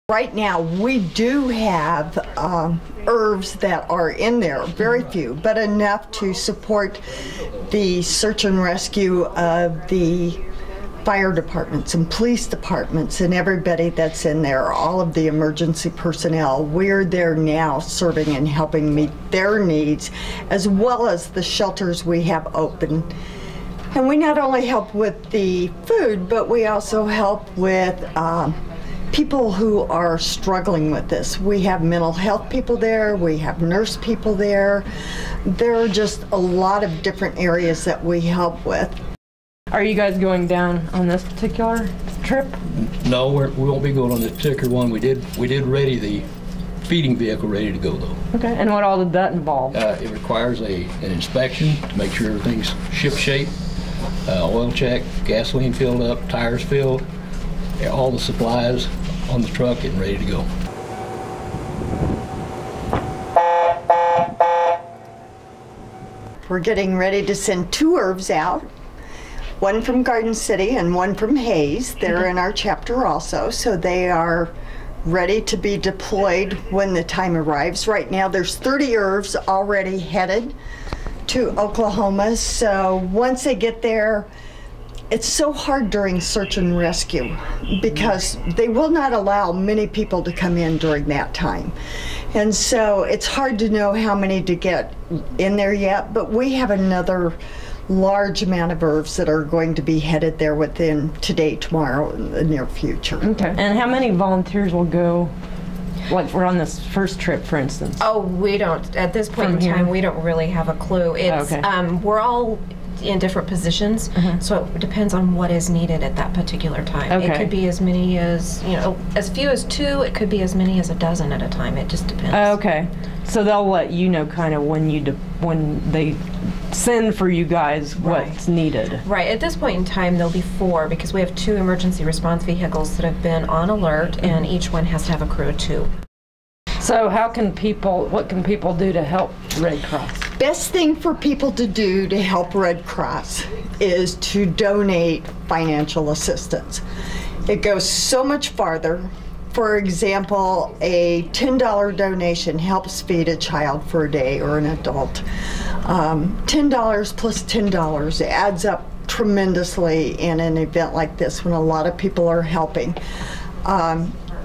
Right now, we do have IRVs that are in there, very few, but enough to support the search and rescue of the fire departments and police departments and everybody that's in there, all of the emergency personnel. We're there now serving and helping meet their needs, as well as the shelters we have open. And we not only help with the food, but we also help with people who are struggling with this. We have mental health people there, we have nurse people there. There are just a lot of different areas that we help with. Are you guys going down on this particular trip? No, we won't be going on this particular one. We did ready the feeding vehicle ready to go though. Okay, and what all did that involve? It requires an inspection to make sure everything's ship shape, oil check, gasoline filled up, tires filled, all the supplies on the truck and ready to go. We're getting ready to send 2 IRVs out, one from Garden City and one from Hays. They're in our chapter also, so they are ready to be deployed when the time arrives. Right now there's 30 IRVs already headed to Oklahoma, so once they get there, it's so hard during search and rescue because they will not allow many people to come in during that time. And so it's hard to know how many to get in there yet, but we have another large amount of IRVs that are going to be headed there within today, tomorrow, in the near future. Okay. And how many volunteers will go, like we're on this first trip, for instance? Oh, we don't, at this point in time, we don't really have a clue. It's, we're all in different positions, so it depends on what is needed at that particular time. Okay. It could be as many as, you know, as few as 2, it could be as many as a dozen at a time. It just depends. Okay. So they'll let you know kind of when they send for you guys what's needed. Right. At this point in time, there'll be 4 because we have 2 emergency response vehicles that have been on alert, and each one has to have a crew of 2. So what can people do to help Red Cross? Best thing for people to do to help Red Cross is to donate financial assistance. It goes so much farther. For example, a $10 donation helps feed a child for a day or an adult. $10 plus $10 adds up tremendously in an event like this when a lot of people are helping.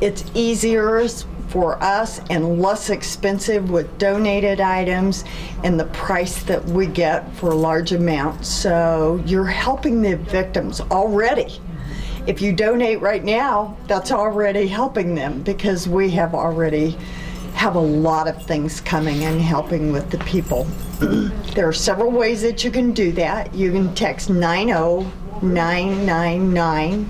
It's easier for us and less expensive with donated items and the price that we get for large amounts. So you're helping the victims already. If you donate right now, that's already helping them because we have already have a lot of things coming and helping with the people. There are several ways that you can do that. You can text 90999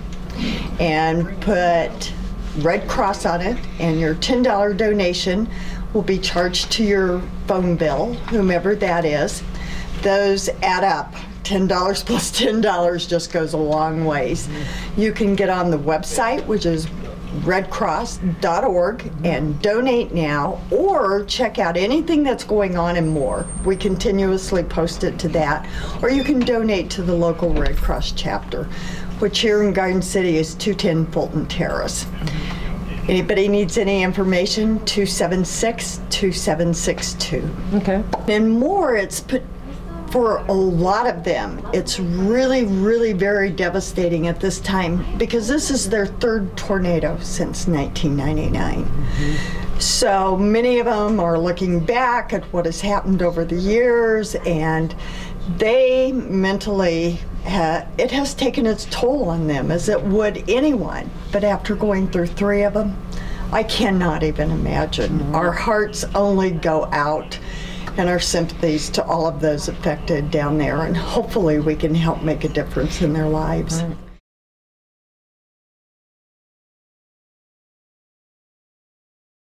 and put Red Cross on it, and your $10 donation will be charged to your phone bill, whomever that is. Those add up. $10 plus $10 just goes a long ways. You can get on the website, which is redcross.org, and donate now, or check out anything that's going on and more. We continuously post it to that, or you can donate to the local Red Cross chapter, which here in Garden City is 210 Fulton Terrace. Anybody needs any information, 276-2762. Okay. And more, it's put for a lot of them. It's really, really very devastating at this time because this is their 3rd tornado since 1999. So many of them are looking back at what has happened over the years, and they mentally, it has taken its toll on them as it would anyone. But after going through 3 of them, I cannot even imagine. Our hearts only go out and our sympathies to all of those affected down there, and hopefully we can help make a difference in their lives.